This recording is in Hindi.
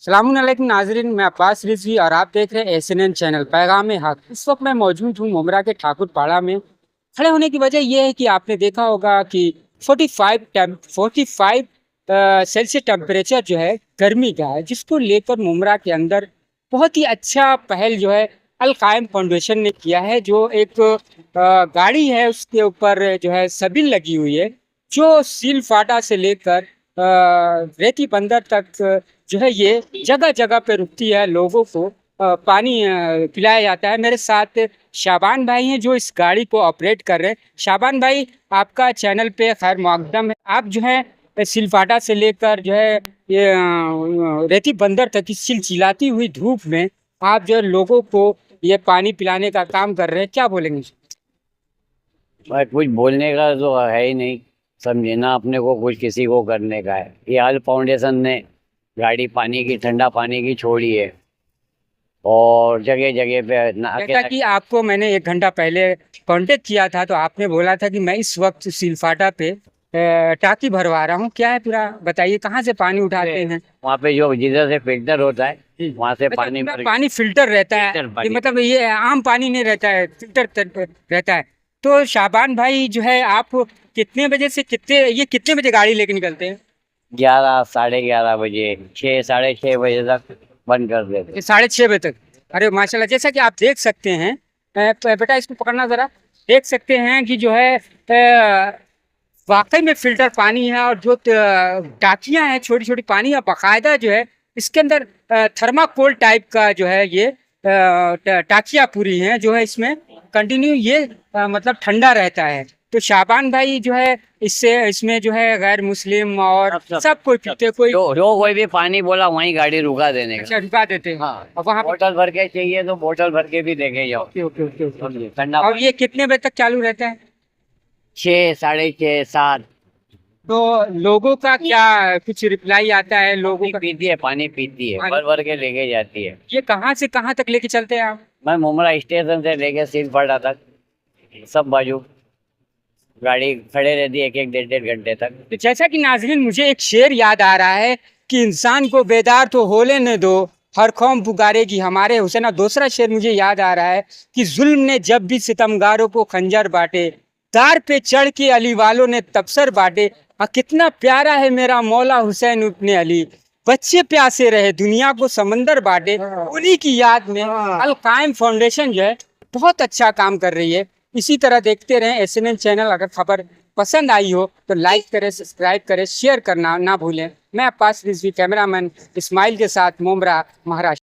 सलामुअलैकुम नाजरीन, मैं अब्बास रिजवी और आप देख रहे हैं SNN चैनल पैगाम हक। इस वक्त मैं मौजूद हूँ मुमरा के ठाकुर पाड़ा में। खड़े होने की वजह यह है कि आपने देखा होगा कि 45 सेल्सियस टेम्परेचर जो है गर्मी का है, जिसको लेकर मुमरा के अंदर बहुत ही अच्छा पहल जो है अल कायम फाउंडेशन ने किया है। जो एक गाड़ी है उसके ऊपर जो है सबिल लगी हुई है, जो सील फाटा से लेकर रेती बंदर तक जो है ये जगह जगह पे रुकती है। लोगों को पानी पिलाया जाता है। मेरे साथ शाबान भाई हैं जो इस गाड़ी को ऑपरेट कर रहे हैं। शाबान भाई, आपका चैनल पे खैर मुक़द्दम है। आप जो है सिलफाटा से लेकर जो है ये रेती बंदर तक इस चिलचिलाती हुई धूप में आप जो है लोगों को ये पानी पिलाने का काम कर रहे हैं, क्या बोलेंगे? भाई कुछ बोलने का तो है ही नहीं, समझे ना। अपने को कुछ किसी को करने का है। ये अल फाउंडेशन ने गाड़ी पानी की, ठंडा पानी की छोड़ी है और जगह जगह पे जैसा कि आपको मैंने 1 घंटा पहले कांटेक्ट किया था तो आपने बोला था कि मैं इस वक्त सिलफाटा पे टाकी भरवा रहा हूँ। क्या है पूरा बताइए, कहाँ से पानी उठाते हैं? वहाँ पे जो जिधर से फिल्टर होता है वहाँ से पानी मतलब पानी फिल्टर रहता है, ये मतलब ये आम पानी नहीं रहता है, फिल्टर रहता है। तो शाबान भाई जो है, आप कितने बजे से कितने बजे गाड़ी लेके निकलते हैं? 11, 11:30 बजे, 6, 6:30 बजे तक बंद कर देते। 6:30 बजे तक? अरे माशाल्लाह, जैसा कि आप देख सकते हैं, बेटा इसको पकड़ना ज़रा। देख सकते हैं कि जो है वाकई में फिल्टर पानी है, और जो टाकियां हैं छोटी छोटी पानी है बाकायदा जो है इसके अंदर थर्माकोल टाइप का जो है ये टाकियां पूरी हैं, जो है इसमें कंटिन्यू ये मतलब ठंडा रहता है। तो शाबान भाई जो है इसमें जो है गैर मुस्लिम और सब कोई पीते, कोई भी पानी बोला वहीं गाड़ी रुका देने का। अच्छा, रुका देते हैं। हाँ, और वहाँ बोतल भर के चाहिए तो बोतल भर के भी लेके जाओ। ओके। ठंडा। और ये कितने बजे तक चालू रहता है? 6, 6:30, 7। तो लोगों का क्या कुछ रिप्लाई आता है? लोगों का पीती है, पानी पीती है, भर भर के लेके जाती है। ये कहाँ से कहाँ तक लेके चलते हैं आप? मैं मुमरा स्टेशन से लेके सिलफाटा तक सब बाजू गाड़ी खड़े रहती है, 1-1, 1.5 घंटे तक। तो जैसा कि नाज़रीन, मुझे एक शेर याद आ रहा है कि इंसान को बेदार तो हो लेने दो, हर कौम पुकारेगी हमारे हुसैन। दूसरा शेर मुझे याद आ रहा है कि जुल्म ने जब भी सितमगारों को खंजर बांटे, दार पे चढ़ के अली वालों ने तबसर बांटे। कितना प्यारा है मेरा मौला हुसैन इब्ने अली, बच्चे प्यासे रहे दुनिया को समंदर बांटे। उन्हीं की याद में अल कायम फाउंडेशन जो है बहुत अच्छा काम कर रही है। इसी तरह देखते रहें SNN चैनल। अगर खबर पसंद आई हो तो लाइक करें, सब्सक्राइब करें, शेयर करना ना भूलें। मैं अब्बास रिजवी, कैमरामैन इस्माइल के साथ, मुमरा, महाराष्ट्र।